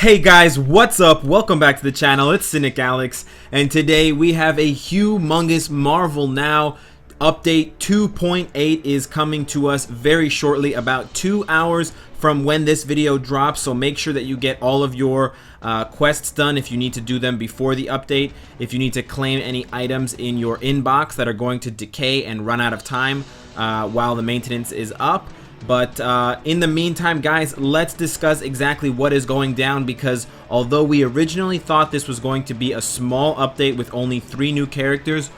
Hey guys, what's up? Welcome back to the channel. It's Cynicalex, and today we have a humongous Marvel Now update 2.8 is coming to us very shortly, about 2 hours from when this video drops. So make sure that you get all of your quests done if you need to do them before the update. If you need to claim any items in your inbox that are going to decay and run out of time while the maintenance is up. But in the meantime, guys, let's discuss exactly what is going down, because although we originally thought this was going to be a small update with only 3 new characters,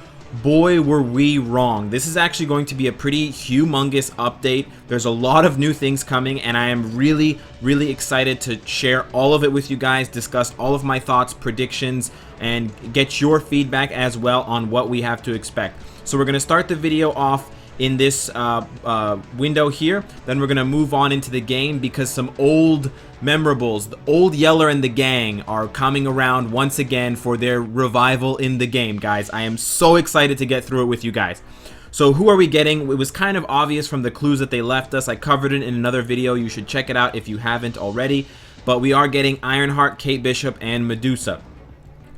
boy were we wrong. This is actually going to be a pretty humongous update. There's a lot of new things coming, and I am really excited to share all of it with you guys, discuss all of my thoughts, predictions, and get your feedback as well on what we have to expect. So we're going to start the video off in this window here. Then we're gonna move on into the game, because some old memorables, the old Yeller and the gang, are coming around once again for their revival in the game, guys. I am so excited to get through it with you guys. So who are we getting? It was kind of obvious from the clues that they left us. I covered it in another video. You should check it out if you haven't already. But we are getting Ironheart, Kate Bishop, and Medusa.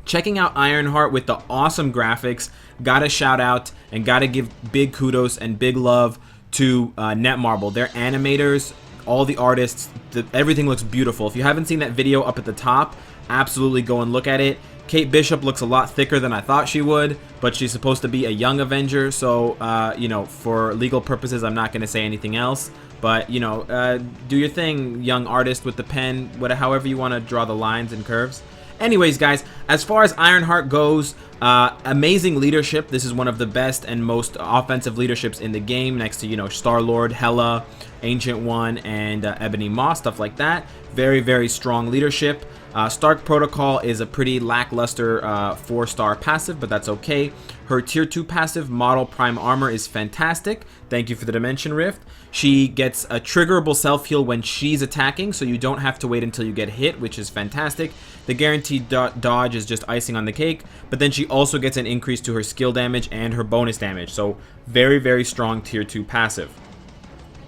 Checking out Ironheart with the awesome graphics. Gotta shout out and gotta give big kudos and big love to Netmarble. Their animators, all the artists, everything looks beautiful. If you haven't seen that video up at the top, absolutely go and look at it. Kate Bishop looks a lot thicker than I thought she would, but she's supposed to be a young Avenger, so you know, for legal purposes, I'm not gonna say anything else. But you know, do your thing, young artist with the pen, however you want to draw the lines and curves. Anyways, guys, as far as Ironheart goes, amazing leadership. This is one of the best and most offensive leaderships in the game, next to, you know, Star-Lord, Hela, Ancient One, and Ebony Maw, stuff like that. Very strong leadership. Stark Protocol is a pretty lackluster 4-star passive, but that's okay. Her tier 2 passive, Model Prime Armor, is fantastic. Thank you for the Dimension Rift. She gets a triggerable self-heal when she's attacking, so you don't have to wait until you get hit, which is fantastic. The guaranteed dodge is just icing on the cake, but then she also gets an increase to her skill damage and her bonus damage, so very strong tier 2 passive.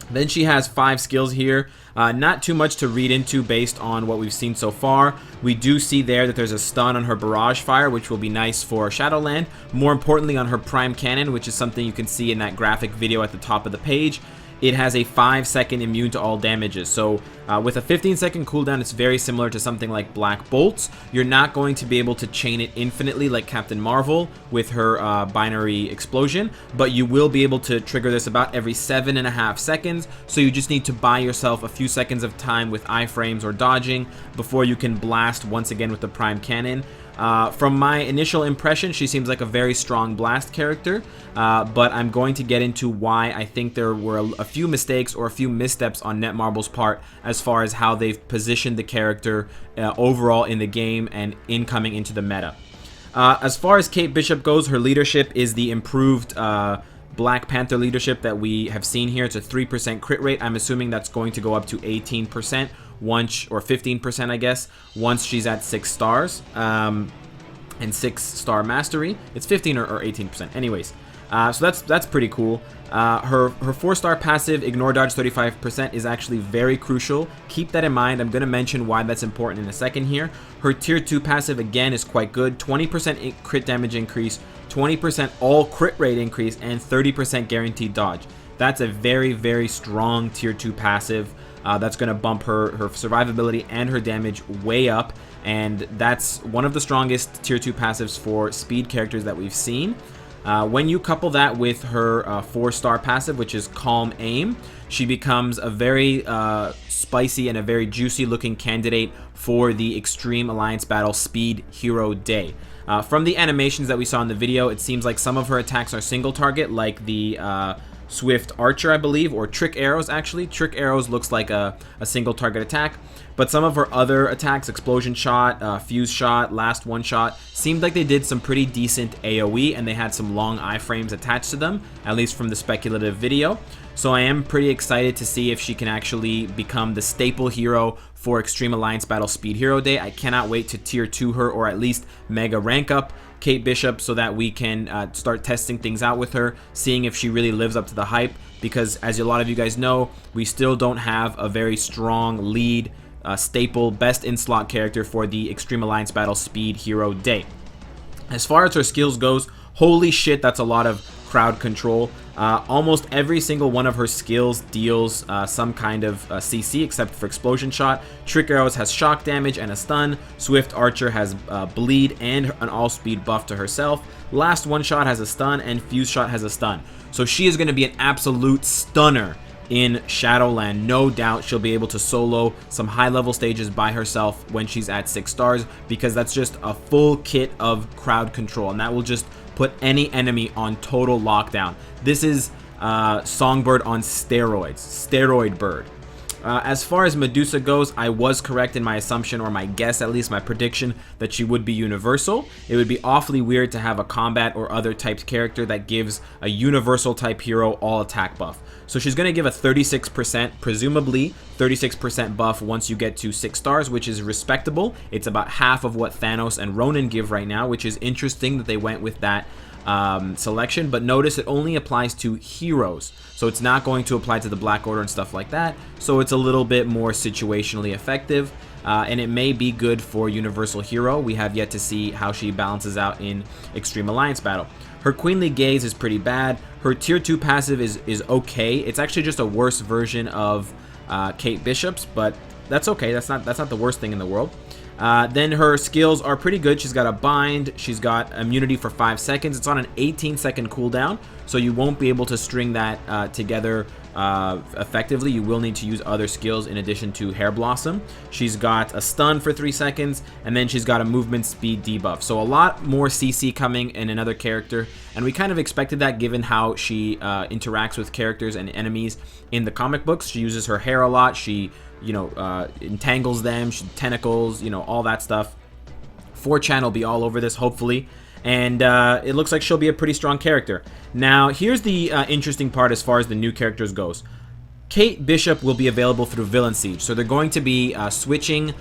Then she has 5 skills here. Not too much to read into based on what we've seen so far. We do see there that there's a stun on her Barrage Fire, which will be nice for Shadowland. More importantly, on her Prime Cannon, which is something you can see in that graphic video at the top of the page. It has a 5-second immune to all damages. So with a 15-second cooldown, it's very similar to something like Black Bolts. You're not going to be able to chain it infinitely like Captain Marvel with her binary explosion, but you will be able to trigger this about every 7.5 seconds. So you just need to buy yourself a few seconds of time with iframes or dodging before you can blast once again with the Prime Cannon. From my initial impression, she seems like a very strong blast character, but I'm going to get into why I think there were a few mistakes or a few missteps on Netmarble's part as far as how they've positioned the character overall in the game and incoming into the meta. As far as Kate Bishop goes, her leadership is the improved Black Panther leadership that we have seen here. It's a 3% crit rate. I'm assuming that's going to go up to 18% once, or 15%, I guess, once she's at 6 stars and 6-star mastery. It's 15 or 18%. Anyways, so that's pretty cool. Her 4-star passive, Ignore Dodge 35%, is actually very crucial. Keep that in mind. I'm going to mention why that's important in a second here. Her tier 2 passive, again, is quite good. 20% crit damage increase, 20% all crit rate increase, and 30% guaranteed dodge. That's a very strong tier 2 passive. That's going to bump her survivability and her damage way up, and that's one of the strongest tier 2 passives for speed characters that we've seen. When you couple that with her 4-star passive, which is Calm Aim, she becomes a very spicy and a very juicy looking candidate for the Extreme Alliance Battle Speed Hero Day. From the animations that we saw in the video, it seems like some of her attacks are single target, like the Swift Archer, I believe, or Trick Arrows, actually. Trick Arrows looks like a single target attack, but some of her other attacks, Explosion Shot, Fuse Shot, Last One Shot, seemed like they did some pretty decent AoE, and they had some long iframes attached to them, at least from the speculative video. So I am pretty excited to see if she can actually become the staple hero for Extreme Alliance Battle Speed Hero Day. I cannot wait to tier 2 her, or at least mega rank up Kate Bishop, so that we can start testing things out with her, seeing if she really lives up to the hype, because as a lot of you guys know, we still don't have a very strong lead staple, best in-slot character for the Extreme Alliance Battle Speed Hero Day. As far as her skills goes, holy shit, that's a lot of crowd control. Almost every single one of her skills deals some kind of CC except for Explosion Shot. Trick Arrows has shock damage and a stun. Swift Archer has bleed and an all-speed buff to herself. Last One Shot has a stun, and Fuse Shot has a stun. So she is going to be an absolute stunner in Shadowland. No doubt she'll be able to solo some high-level stages by herself when she's at 6 stars, because that's just a full kit of crowd control, and that will just put any enemy on total lockdown. This is Songbird on steroids, steroid bird. As far as Medusa goes, I was correct in my assumption, or my guess at least, my prediction, that she would be universal. It would be awfully weird to have a combat or other typed character that gives a universal type hero all attack buff. So she's going to give a 36%, presumably 36% buff once you get to 6 stars, which is respectable. It's about half of what Thanos and Ronan give right now, which is interesting that they went with that selection. But notice it only applies to heroes, so it's not going to apply to the Black Order and stuff like that. So it's a little bit more situationally effective, and it may be good for Universal Hero. We have yet to see how she balances out in Extreme Alliance Battle. Her Queenly Gaze is pretty bad. Her tier 2 passive is okay. It's actually just a worse version of Kate Bishop's, but that's okay. That's not the worst thing in the world. Then her skills are pretty good. She's got a bind. She's got immunity for 5 seconds. It's on an 18-second cooldown, so you won't be able to string that together effectively. You will need to use other skills in addition to Hair Blossom. She's got a stun for 3 seconds, and then she's got a movement speed debuff. So a lot more CC coming in another character, and we kind of expected that given how she interacts with characters and enemies in the comic books. She uses her hair a lot. She entangles them, tentacles, all that stuff. 4chan will be all over this, hopefully. And it looks like she'll be a pretty strong character. Now, here's the interesting part as far as the new characters goes. Kate Bishop will be available through Villain Siege. So they're going to be switching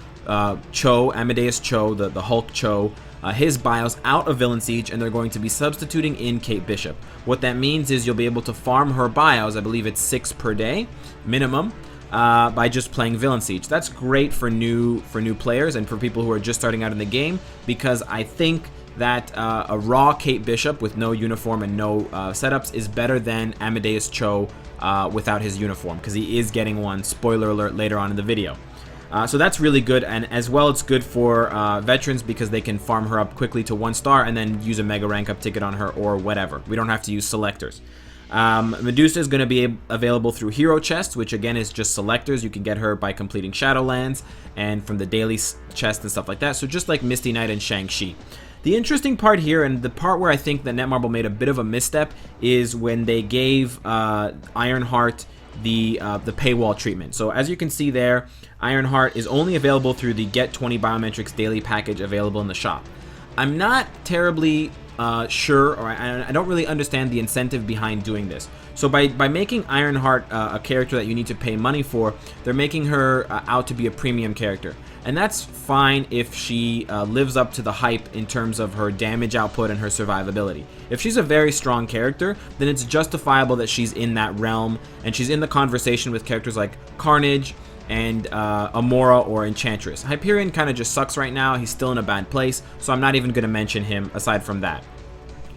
Cho, Amadeus Cho, the Hulk Cho, his BIOS out of Villain Siege, and they're going to be substituting in Kate Bishop. What that means is you'll be able to farm her BIOS, I believe it's 6 per day, minimum, by just playing Villain Siege. That's great for new players and for people who are just starting out in the game, because I think that a raw Kate Bishop with no uniform and no setups is better than Amadeus Cho without his uniform, because he is getting one, spoiler alert, later on in the video. So that's really good, and as well it's good for veterans because they can farm her up quickly to 1 star and then use a mega rank up ticket on her or whatever. We don't have to use selectors. Medusa is going to be available through Hero Chests, which again is just selectors. You can get her by completing Shadowlands and from the daily chest and stuff like that. So just like Misty Knight and Shang-Chi. The interesting part here, and the part where I think that Netmarble made a bit of a misstep, is when they gave Ironheart the paywall treatment. So as you can see there, Ironheart is only available through the Get 20 Biometrics daily package available in the shop. I'm not terribly sure, or I don't really understand the incentive behind doing this. So by making Ironheart a character that you need to pay money for, they're making her out to be a premium character. And that's fine if she lives up to the hype in terms of her damage output and her survivability. If she's a very strong character, then it's justifiable that she's in that realm, and she's in the conversation with characters like Carnage and Amora or Enchantress. Hyperion kind of just sucks right now. He's still in a bad place, so I'm not even going to mention him aside from that.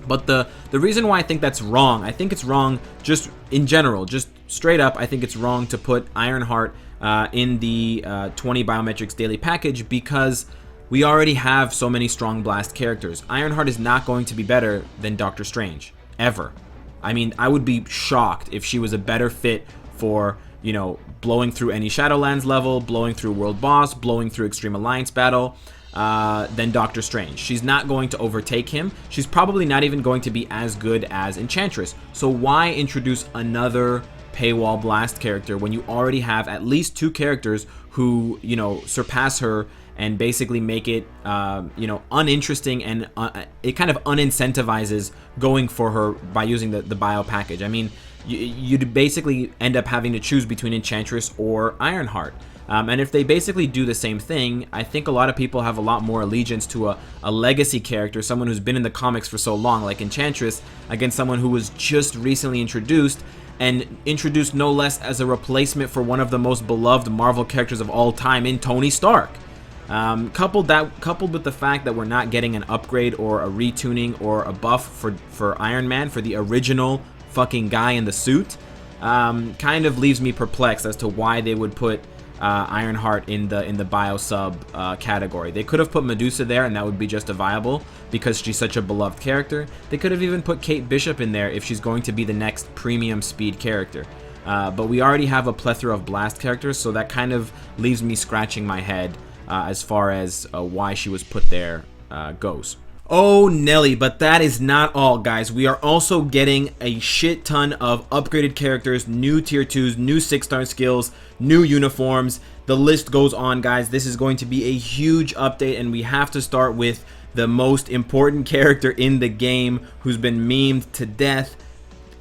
But the reason why I think that's wrong, I think it's wrong just in general, just straight up, I think it's wrong to put Ironheart in the 20 Biometrics daily package, because we already have so many strong blast characters. Ironheart is not going to be better than Doctor Strange, ever. I mean, I would be shocked if she was a better fit for, blowing through any Shadowlands level, blowing through World Boss, blowing through Extreme Alliance Battle, than Doctor Strange. She's not going to overtake him. She's probably not even going to be as good as Enchantress. So why introduce another paywall blast character when you already have at least 2 characters who, surpass her and basically make it, uninteresting, and it kind of unincentivizes going for her by using the bio package. I mean, you'd basically end up having to choose between Enchantress or Ironheart. And if they basically do the same thing, I think a lot of people have a lot more allegiance to a legacy character, someone who's been in the comics for so long, like Enchantress, against someone who was just recently introduced and introduced no less as a replacement for one of the most beloved Marvel characters of all time in Tony Stark. Coupled with the fact that we're not getting an upgrade or a retuning or a buff for Iron Man, for the original fucking guy in the suit, kind of leaves me perplexed as to why they would put Ironheart in the bio sub category. They could have put Medusa there and that would be just a viable because she's such a beloved character. They could have even put Kate Bishop in there if she's going to be the next premium speed character. But we already have a plethora of blast characters, so that kind of leaves me scratching my head as far as why she was put there goes. Oh Nelly, but that is not all, guys. We are also getting a shit ton of upgraded characters, new tier 2s, new 6-star skills, new uniforms. The list goes on, guys. This is going to be a huge update, and we have to start with the most important character in the game who's been memed to death,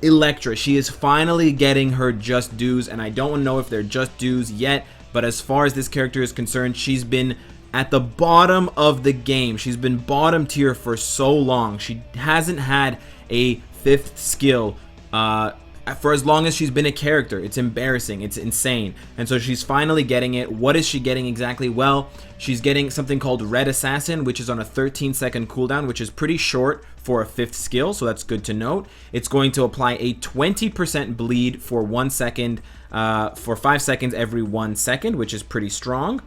Elektra. She is finally getting her just dues, and I don't know if they're just dues yet, but as far as this character is concerned, she's been at the bottom of the game. She's been bottom tier for so long. She hasn't had a 5th skill for as long as she's been a character. It's embarrassing. It's insane. And so she's finally getting it. What is she getting exactly? Well, she's getting something called Red Assassin, which is on a 13-second cooldown, which is pretty short for a 5th skill, so that's good to note. It's going to apply a 20% bleed for 1 second, for 5 seconds every 1 second, which is pretty strong.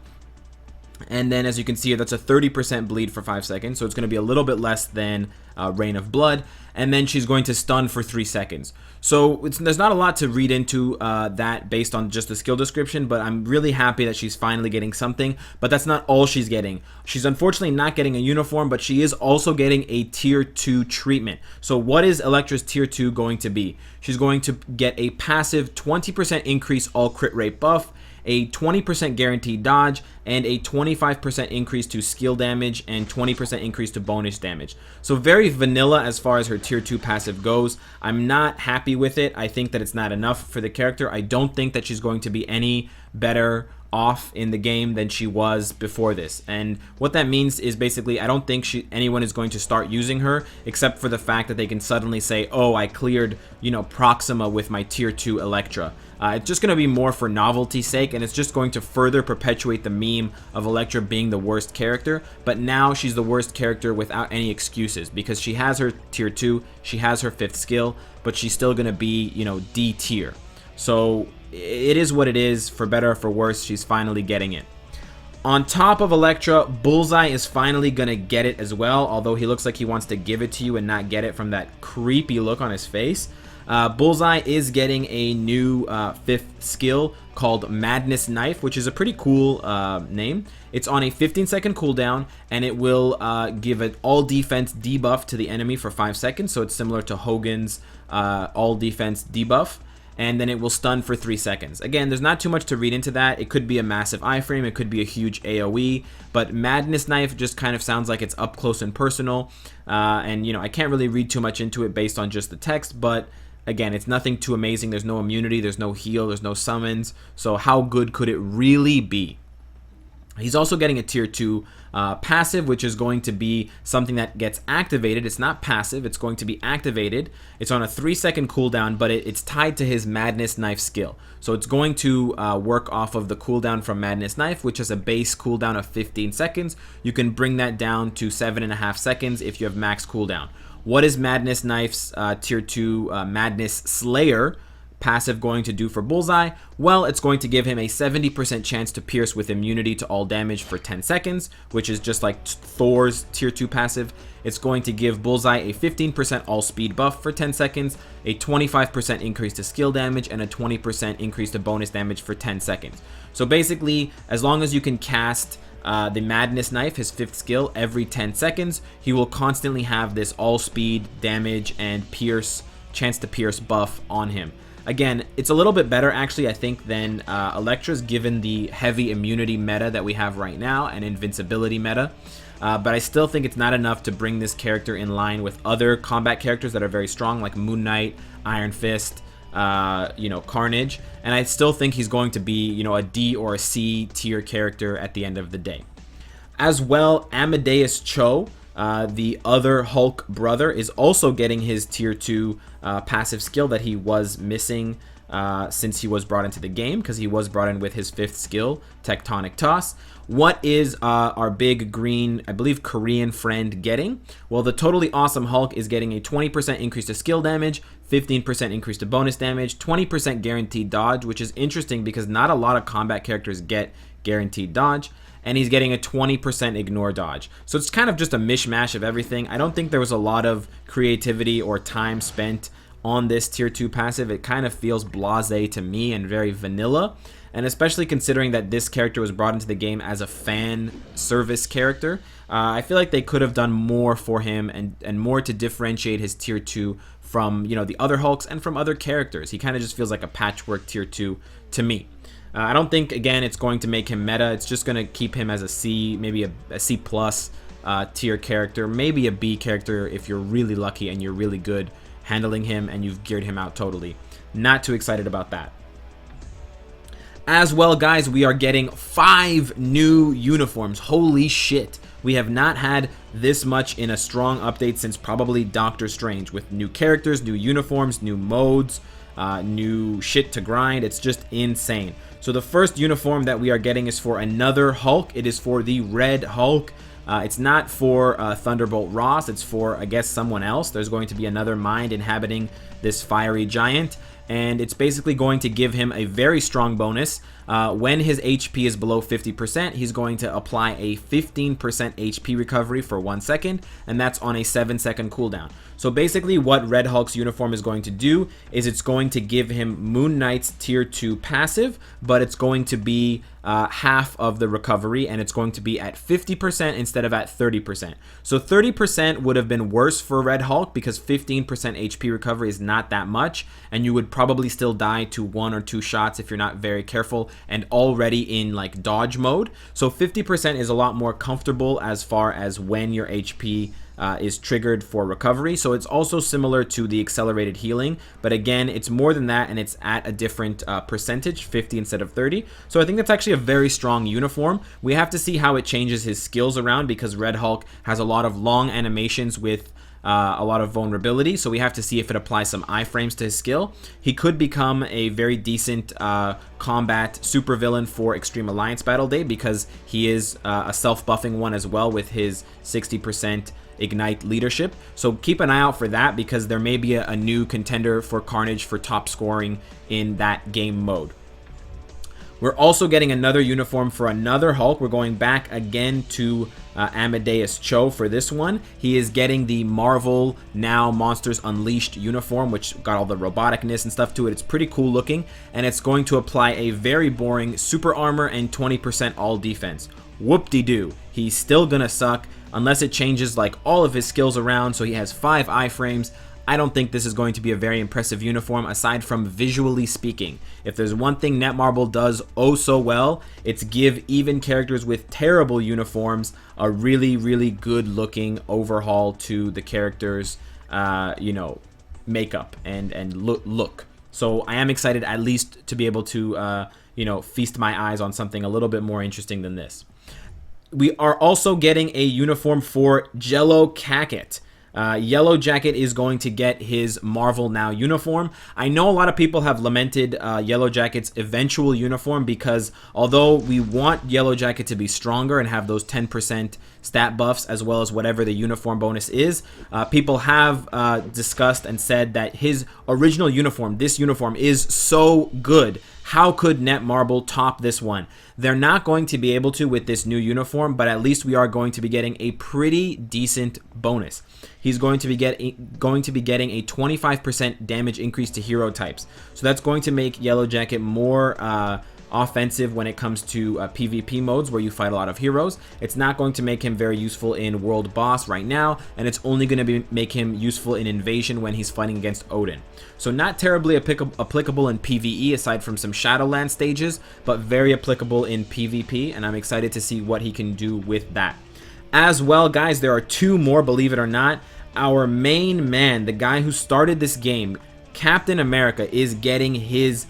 And then as you can see here, that's a 30% bleed for 5 seconds, so it's going to be a little bit less than Rain of Blood. And then she's going to stun for 3 seconds. So there's not a lot to read into that based on just the skill description, but I'm really happy that she's finally getting something. But that's not all she's getting. She's unfortunately not getting a uniform, but she is also getting a tier 2 treatment. So what is Elektra's tier 2 going to be? She's going to get a passive 20% increase all crit rate buff, a 20% guaranteed dodge, and a 25% increase to skill damage and 20% increase to bonus damage. So very vanilla as far as her tier 2 passive goes. I'm not happy with it. I think that it's not enough for the character. I don't think that she's going to be any better off in the game than she was before this. And what that means is basically I don't think anyone is going to start using her except for the fact that they can suddenly say, oh, I cleared, Proxima with my tier 2 Elektra. It's just going to be more for novelty's sake, and it's just going to further perpetuate the meme of Elektra being the worst character. But now she's the worst character without any excuses because she has her tier 2, she has her 5th skill, but she's still going to be, D tier. So it is what it is. For better or for worse, she's finally getting it. On top of Elektra, Bullseye is finally going to get it as well, although he looks like he wants to give it to you and not get it from that creepy look on his face. Bullseye is getting a new 5th skill called Madness Knife, which is a pretty cool name. It's on a 15-second cooldown, and it will give an all defense debuff to the enemy for 5 seconds, so it's similar to Hogan's all defense debuff. And then it will stun for 3 seconds. Again, there's not too much to read into that. It could be a massive iframe, it could be a huge AoE, but Madness Knife just kind of sounds like it's up close and personal. And I can't really read too much into it based on just the text, but again, it's nothing too amazing. There's no immunity, there's no heal, there's no summons. So how good could it really be? He's also getting a tier 2 passive, which is going to be something that gets activated. It's not passive, it's going to be activated. It's on a 3-second cooldown, but it's tied to his Madness Knife skill. So it's going to work off of the cooldown from Madness Knife, which has a base cooldown of 15 seconds. You can bring that down to 7.5 seconds if you have max cooldown. What is Madness Knife's tier 2 Madness Slayer passive going to do for Bullseye? Well, it's going to give him a 70% chance to pierce with immunity to all damage for 10 seconds, which is just like Thor's tier 2 passive. It's going to give Bullseye a 15% all speed buff for 10 seconds, a 25% increase to skill damage, and a 20% increase to bonus damage for 10 seconds. So basically, as long as you can cast the Madness Knife, his 5th skill, every 10 seconds, he will constantly have this all speed, damage, and chance to pierce buff on him. Again, it's a little bit better actually, I think, than Elektra's, given the heavy immunity meta that we have right now and invincibility meta. But I still think it's not enough to bring this character in line with other combat characters that are very strong, like Moon Knight, Iron Fist, Carnage. And I still think he's going to be, a D or a C tier character at the end of the day. As well, Amadeus Cho The other Hulk brother is also getting his tier 2 passive skill that he was missing since he was brought into the game, because he was brought in with his 5th skill, Tectonic Toss. What is our big green, I believe, Korean friend getting? Well, the Totally Awesome Hulk is getting a 20% increase to skill damage, 15% increase to bonus damage, 20% guaranteed dodge, which is interesting because not a lot of combat characters get guaranteed dodge, and he's getting a 20% ignore dodge. So it's kind of just a mishmash of everything. I don't think there was a lot of creativity or time spent on this tier 2 passive. It kind of feels blasé to me and very vanilla, and especially considering that this character was brought into the game as a fan service character, I feel like they could have done more for him and more to differentiate his tier 2 from, you know, the other Hulks and from other characters. He kind of just feels like a patchwork tier 2 to me. I don't think, again, it's going to make him meta. It's just going to keep him as a C, maybe a C plus tier character, maybe a B character if you're really lucky and you're really good handling him and you've geared him out totally. Not too excited about that. As well, guys, we are getting 5 new uniforms. Holy shit. We have not had this much in a strong update since probably Doctor Strange, with new characters, new uniforms, new modes, new shit to grind. It's just insane. So the first uniform that we are getting is for another Hulk. It is for the Red Hulk. It's not for Thunderbolt Ross. It's for, I guess, someone else. There's going to be another mind inhabiting this fiery giant, and it's basically going to give him a very strong bonus. When his HP is below 50%, he's going to apply a 15% HP recovery for 1 second, and that's on a 7-second cooldown. So basically what Red Hulk's uniform is going to do is it's going to give him Moon Knight's tier 2 passive, but it's going to be half of the recovery, and it's going to be at 50% instead of at 30%. So 30% would have been worse for Red Hulk because 15% HP recovery is not that much, and you would probably still die to 1 or 2 shots if you're not very careful and already in like dodge mode. So 50% is a lot more comfortable as far as when your HP is triggered for recovery. So it's also similar to the accelerated healing, but again, it's more than that, and it's at a different percentage, 50 instead of 30. So I think that's actually a very strong uniform. We have to see how it changes his skills around, because Red Hulk has a lot of long animations with a lot of vulnerability, so we have to see if it applies some iframes to his skill. He could become a very decent combat supervillain for Extreme Alliance Battle Day, because he is a self-buffing one as well with his 60% Ignite leadership. So keep an eye out for that, because there may be a new contender for Carnage for top scoring in that game mode. We're also getting another uniform for another Hulk. We're going back again to Amadeus Cho for this one. He is getting the Marvel Now Monsters Unleashed uniform, which got all the roboticness and stuff to it. It's pretty cool looking, and it's going to apply a very boring super armor and 20% all defense. Whoop-de-doo. He's still gonna suck unless it changes like all of his skills around, so he has 5 iframes. I don't think this is going to be a very impressive uniform aside from visually speaking. If there's one thing Netmarble does oh so well, it's give even characters with terrible uniforms a really, really good looking overhaul to the character's you know, makeup and look. So I am excited at least to be able to you know, feast my eyes on something a little bit more interesting than this. We are also getting a uniform for Jello Jacket. Yellow Jacket is going to get his Marvel Now uniform. I know a lot of people have lamented Yellow Jacket's eventual uniform, because although we want Yellow Jacket to be stronger and have those 10% stat buffs as well as whatever the uniform bonus is, people have discussed and said that his original uniform, this uniform, is so good. How could Netmarble top this one? They're not going to be able to with this new uniform, but at least we are going to be getting a pretty decent bonus. He's going to be getting a 25% damage increase to hero types. So that's going to make Yellow Jacket more offensive when it comes to PvP modes where you fight a lot of heroes. It's not going to make him very useful in World Boss right now, and it's only going to make him useful in Invasion when he's fighting against Odin. So not terribly applicable in PvE aside from some Shadowland stages, but very applicable in PvP, and I'm excited to see what he can do with that. As well, guys, there are 2 more, believe it or not. Our main man, the guy who started this game, Captain America, is getting his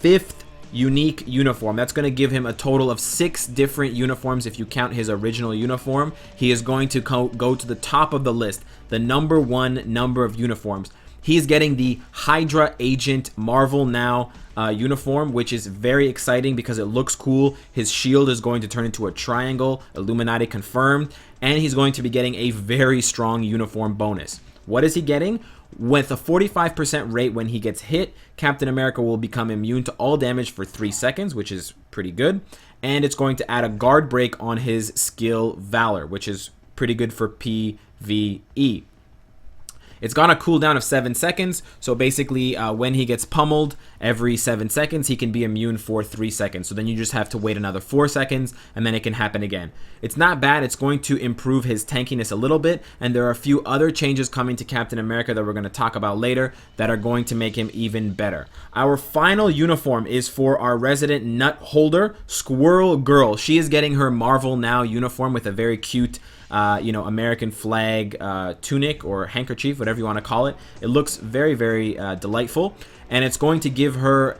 5th unique uniform. That's going to give him a total of 6 different uniforms if you count his original uniform. He is going to go to the top of the list, the #1 number of uniforms. He's getting the Hydra Agent Marvel Now uniform, which is very exciting because it looks cool. His shield is going to turn into a triangle, Illuminati confirmed, and he's going to be getting a very strong uniform bonus. What is he getting? With a 45% rate when he gets hit, Captain America will become immune to all damage for 3 seconds, which is pretty good. And it's going to add a guard break on his skill Valor, which is pretty good for PvE. It's got a cooldown of 7 seconds, so basically when he gets pummeled every 7 seconds, he can be immune for 3 seconds. So then you just have to wait another 4 seconds, and then it can happen again. It's not bad. It's going to improve his tankiness a little bit, and there are a few other changes coming to Captain America that we're going to talk about later that are going to make him even better. Our final uniform is for our resident nut holder, Squirrel Girl. She is getting her Marvel Now uniform with a very cute American flag tunic or handkerchief, whatever you want to call it. It looks very, very delightful, and it's going to give her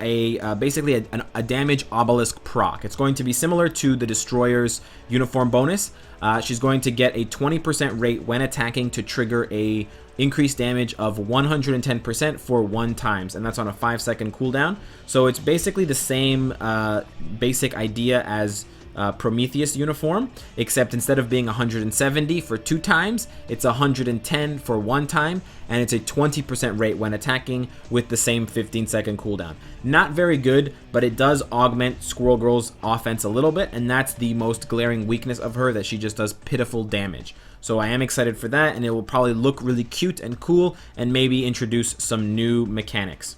basically a damage obelisk proc. It's going to be similar to the Destroyer's uniform bonus. She's going to get a 20% rate when attacking to trigger a increased damage of 110% for 1 times, and that's on a 5-second cooldown. So it's basically the same basic idea as Prometheus uniform, except instead of being 170 for 2 times, it's 110 for 1 time, and it's a 20% rate when attacking with the same 15-second cooldown. Not very good, but it does augment Squirrel Girl's offense a little bit, and that's the most glaring weakness of her, that she just does pitiful damage. So I am excited for that, and it will probably look really cute and cool, and maybe introduce some new mechanics.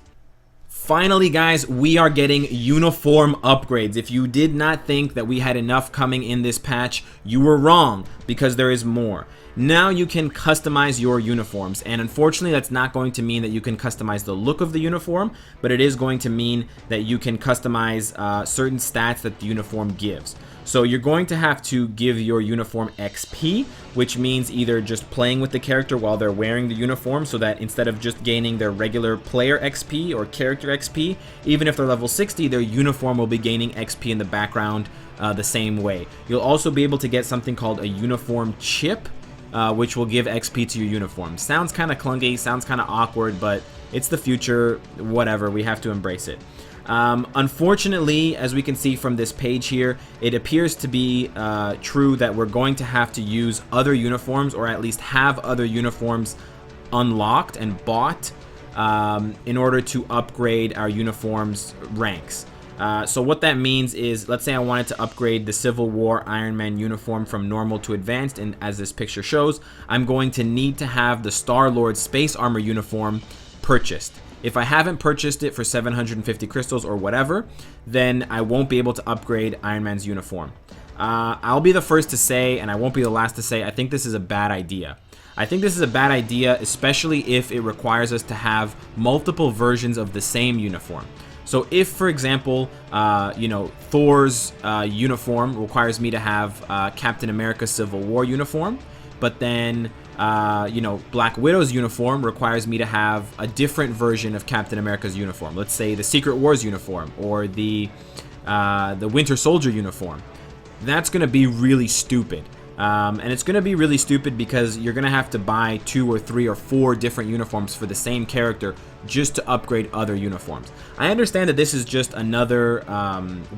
Finally, guys, we are getting uniform upgrades. If you did not think that we had enough coming in this patch, you were wrong, because there is more. Now you can customize your uniforms, and unfortunately that's not going to mean that you can customize the look of the uniform, but it is going to mean that you can customize certain stats that the uniform gives. So you're going to have to give your uniform XP, which means either just playing with the character while they're wearing the uniform, so that instead of just gaining their regular player XP or character XP, even if they're level 60, their uniform will be gaining XP in the background the same way. You'll also be able to get something called a uniform chip, which will give XP to your uniform. Sounds kind of clunky, sounds kind of awkward, but it's the future. Whatever, we have to embrace it. Unfortunately, as we can see from this page here, it appears to be true that we're going to have to use other uniforms, or at least have other uniforms unlocked and bought in order to upgrade our uniforms ranks. So what that means is, let's say I wanted to upgrade the Civil War Iron Man uniform from normal to advanced, and as this picture shows, I'm going to need to have the Star-Lord Space Armor uniform purchased. If I haven't purchased it for 750 crystals or whatever, then I won't be able to upgrade Iron Man's uniform. I'll be the first to say, and I won't be the last to say, I think this is a bad idea. I think this is a bad idea, especially if it requires us to have multiple versions of the same uniform. So if, for example, Thor's uniform requires me to have Captain America's Civil War uniform, but then Black Widow's uniform requires me to have a different version of Captain America's uniform. Let's say the Secret Wars uniform, or the Winter Soldier uniform. That's going to be really stupid. And it's going to be really stupid because you're going to have to buy 2 or 3 or 4 different uniforms for the same character just to upgrade other uniforms. I understand that this is just another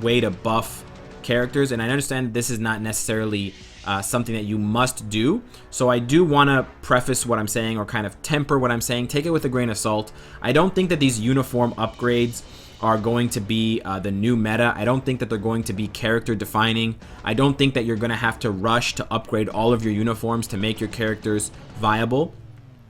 way to buff characters, and I understand that this is not necessarily something that you must do. So I do want to preface what I'm saying, or kind of temper what I'm saying. Take it with a grain of salt. I don't think that these uniform upgrades are going to be the new meta. I don't think that they're going to be character defining. I don't think that you're going to have to rush to upgrade all of your uniforms to make your characters viable.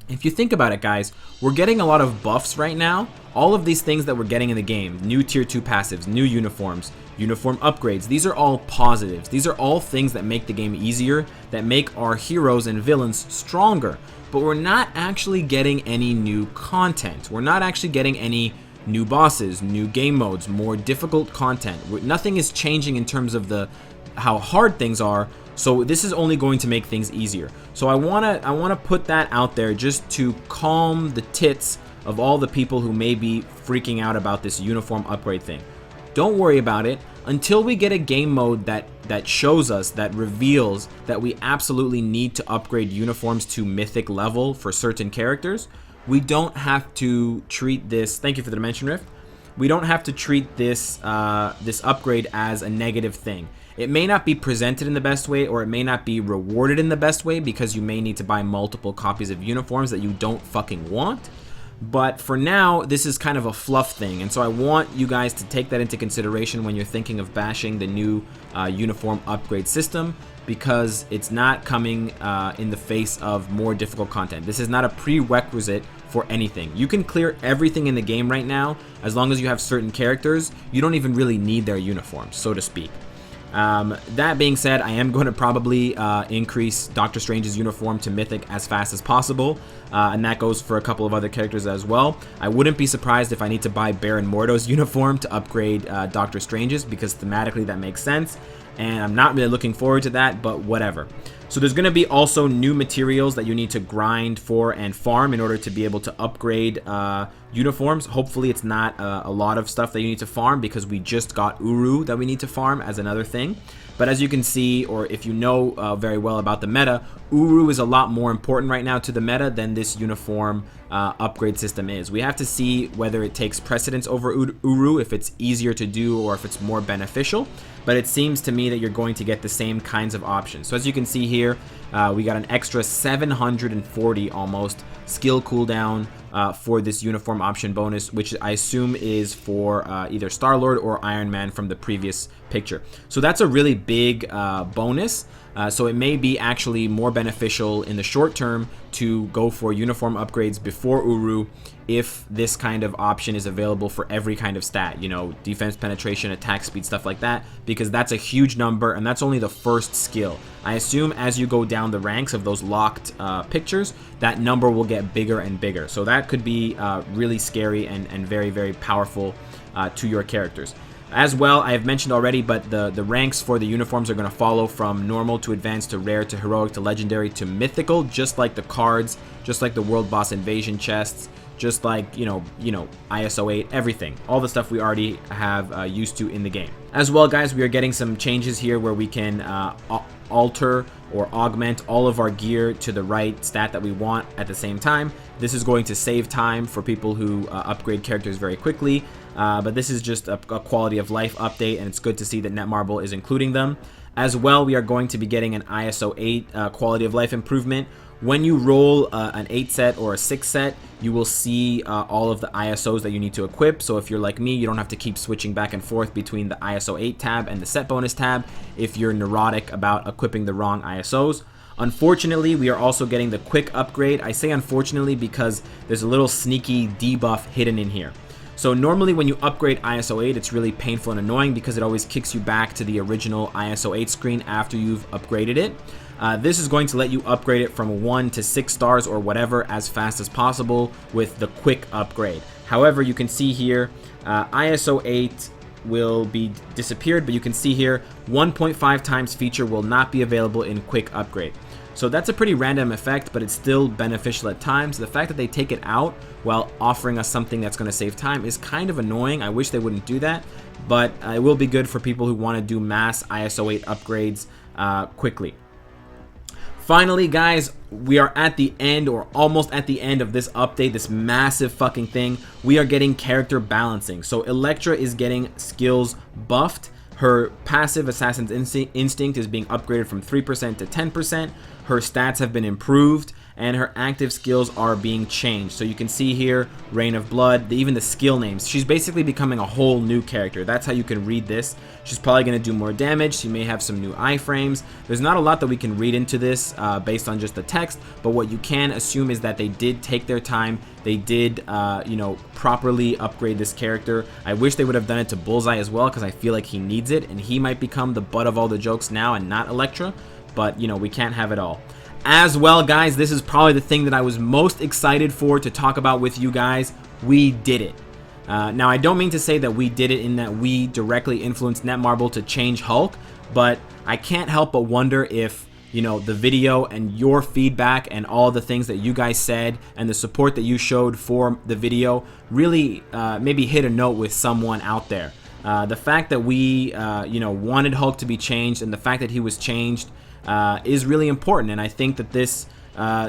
If you think about it, guys, we're getting a lot of buffs right now. All of these things that we're getting in the game, new tier 2 passives, new uniforms, uniform upgrades, these are all positives. These are all things that make the game easier, that make our heroes and villains stronger. But we're not actually getting any new content. We're not actually getting any new bosses, new game modes, more difficult content. Nothing is changing in terms of how hard things are. So this is only going to make things easier. So I wanna put that out there just to calm the tits of all the people who may be freaking out about this uniform upgrade thing. don't worry about it until we get a game mode that shows us, that reveals that we absolutely need to upgrade uniforms to mythic level for certain characters. We don't have to treat this, thank you for the Dimension Rift, we don't have to treat this this upgrade as a negative thing. It may not be presented in the best way, or it may not be rewarded in the best way, because you may need to buy multiple copies of uniforms that you don't fucking want. But for now, this is kind of a fluff thing, and so I want you guys to take that into consideration when you're thinking of bashing the new uniform upgrade system, because it's not coming in the face of more difficult content. This is not a prerequisite for anything. You can clear everything in the game right now as long as you have certain characters. You don't even really need their uniforms, so to speak. That being said, I am going to probably increase Doctor Strange's uniform to Mythic as fast as possible, and that goes for a couple of other characters as well. I wouldn't be surprised if I need to buy Baron Mordo's uniform to upgrade Doctor Strange's, because thematically that makes sense, and I'm not really looking forward to that, but whatever. So there's going to be also new materials that you need to grind for and farm in order to be able to upgrade uniforms. Hopefully it's not a lot of stuff that you need to farm, because we just got Uru that we need to farm as another thing. But as you can see, or if you know very well about the meta, Uru is a lot more important right now to the meta than this uniform upgrade system is. We have to see whether it takes precedence over Uru, if it's easier to do or if it's more beneficial. But it seems to me that you're going to get the same kinds of options. So as you can see here, we got an extra 740 almost skill cooldown for this uniform option bonus, which I assume is for either Star-Lord or Iron Man from the previous picture. So that's a really big bonus. So it may be actually more beneficial in the short term to go for uniform upgrades before Uru, if this kind of option is available for every kind of stat, you know, defense, penetration, attack speed, stuff like that, because that's a huge number, and that's only the first skill. I assume as you go down the ranks of those locked pictures, that number will get bigger and bigger. So that could be really scary and very, very powerful to your characters. As well, I have mentioned already, but the ranks for the uniforms are going to follow from normal to advanced to rare to heroic to legendary to mythical, just like the cards, just like the world boss invasion chests, just like, you know, ISO 8, everything. All the stuff we already have used to in the game. As well, guys, we are getting some changes here where we can alter or augment all of our gear to the right stat that we want at the same time. This is going to save time for people who upgrade characters very quickly, but this is just a quality of life update, and it's good to see that Netmarble is including them. As well, we are going to be getting an ISO 8 quality of life improvement. When you roll an 8 set or a 6 set, you will see all of the ISOs that you need to equip. So if you're like me, you don't have to keep switching back and forth between the ISO 8 tab and the set bonus tab if you're neurotic about equipping the wrong ISOs. Unfortunately, we are also getting the quick upgrade. I say unfortunately because there's a little sneaky debuff hidden in here. So normally when you upgrade ISO 8, it's really painful and annoying because it always kicks you back to the original ISO 8 screen after you've upgraded it. This is going to let you upgrade it from 1 to 6 stars or whatever as fast as possible with the quick upgrade. However, you can see here, ISO 8 will be disappeared, but you can see here 1.5 times feature will not be available in quick upgrade. So that's a pretty random effect, but it's still beneficial at times. The fact that they take it out while offering us something that's going to save time is kind of annoying. I wish they wouldn't do that, but it will be good for people who want to do mass ISO 8 upgrades quickly. Finally, guys, we are at the end, or almost at the end of this update, this massive fucking thing. We are getting character balancing. So Elektra is getting skills buffed. Her passive Assassin's Instinct is being upgraded from 3% to 10%. Her stats have been improved, and her active skills are being changed. So you can see here, Reign of Blood, even the skill names. She's basically becoming a whole new character. That's how you can read this. She's probably going to do more damage. She may have some new iframes. There's not a lot that we can read into this based on just the text, but what you can assume is that they did take their time. They did, properly upgrade this character. I wish they would have done it to Bullseye as well, because I feel like he needs it, and he might become the butt of all the jokes now and not Elektra, but, we can't have it all. As well, guys, this is probably the thing that I was most excited for to talk about with you guys. We did it. Now, I don't mean to say that we did it in that we directly influenced Netmarble to change Hulk, but I can't help but wonder if, the video and your feedback and all the things that you guys said and the support that you showed for the video really maybe hit a note with someone out there. The fact that we, wanted Hulk to be changed, and the fact that he was changed is really important. And I think that this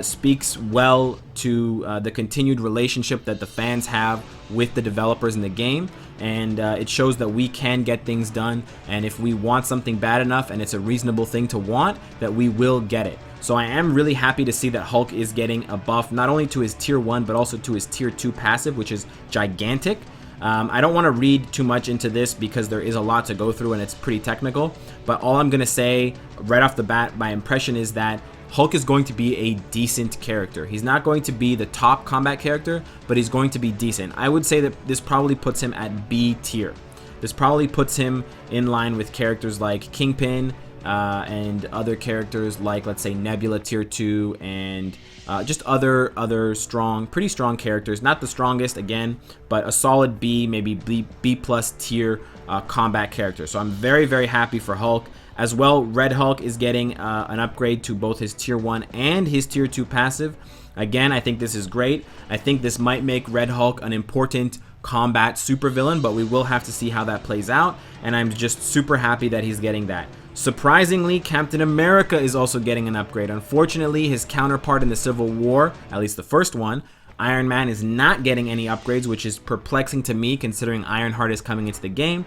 speaks well to the continued relationship that the fans have with the developers in the game, and it shows that we can get things done, and if we want something bad enough and it's a reasonable thing to want, that we will get it. So I am really happy to see that Hulk is getting a buff not only to his tier 1 but also to his tier 2 passive, which is gigantic. I don't want to read too much into this because there is a lot to go through and it's pretty technical, but all I'm going to say right off the bat, my impression is that Hulk is going to be a decent character. He's not going to be the top combat character, but he's going to be decent. I would say that this probably puts him at B tier. This probably puts him in line with characters like Kingpin and other characters like, let's say, Nebula tier 2 and just other pretty strong characters. Not the strongest, again, but a solid B, maybe B plus tier combat character. So I'm very, very happy for Hulk. As well, Red Hulk is getting an upgrade to both his tier 1 and his tier 2 passive. Again, I think this is great. I think this might make Red Hulk an important combat supervillain, but we will have to see how that plays out, and I'm just super happy that he's getting that. Surprisingly, Captain America is also getting an upgrade. Unfortunately, his counterpart in the Civil War, at least the first one, Iron Man, is not getting any upgrades, which is perplexing to me considering Ironheart is coming into the game.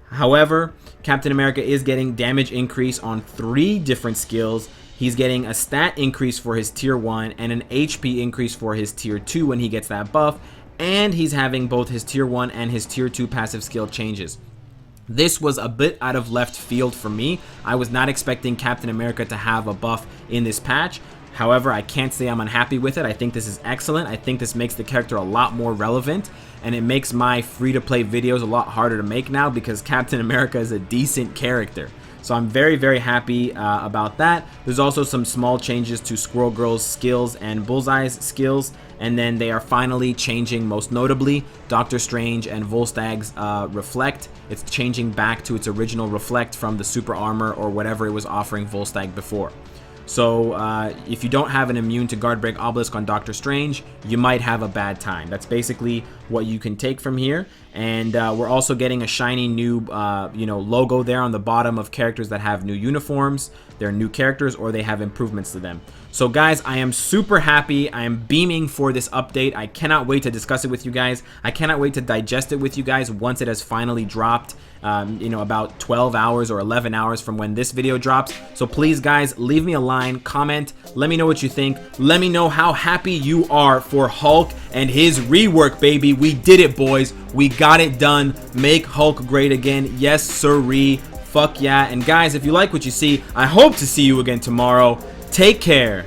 However, Captain America is getting damage increase on 3 different skills. He's getting a stat increase for his tier 1 and an HP increase for his tier 2 when he gets that buff, and he's having both his tier 1 and his tier 2 passive skill changes. This was a bit out of left field for me. I was not expecting Captain America to have a buff in this patch. However, I can't say I'm unhappy with it. I think this is excellent. I think this makes the character a lot more relevant, and it makes my free-to-play videos a lot harder to make now because Captain America is a decent character. So I'm very, very happy about that. There's also some small changes to Squirrel Girl's skills and Bullseye's skills, and then they are finally changing, most notably, Doctor Strange and Volstag's Reflect. It's changing back to its original Reflect from the Super Armor or whatever it was offering Volstagg before. So if you don't have an immune to Guard Break Obelisk on Doctor Strange, you might have a bad time. That's basically what you can take from here. And we're also getting a shiny new logo there on the bottom of characters that have new uniforms. They're new characters or they have improvements to them. So guys, I am super happy. I am beaming for this update. I cannot wait to discuss it with you guys. I cannot wait to digest it with you guys once it has finally dropped. About 12 hours or 11 hours from when this video drops. So please guys, leave me a line, comment, let me know what you think. Let me know how happy you are for Hulk and his rework, baby. We did it, boys. We got it done. Make Hulk great again. Yes, sirree. Fuck yeah. And guys, if you like what you see, I hope to see you again tomorrow. Take care.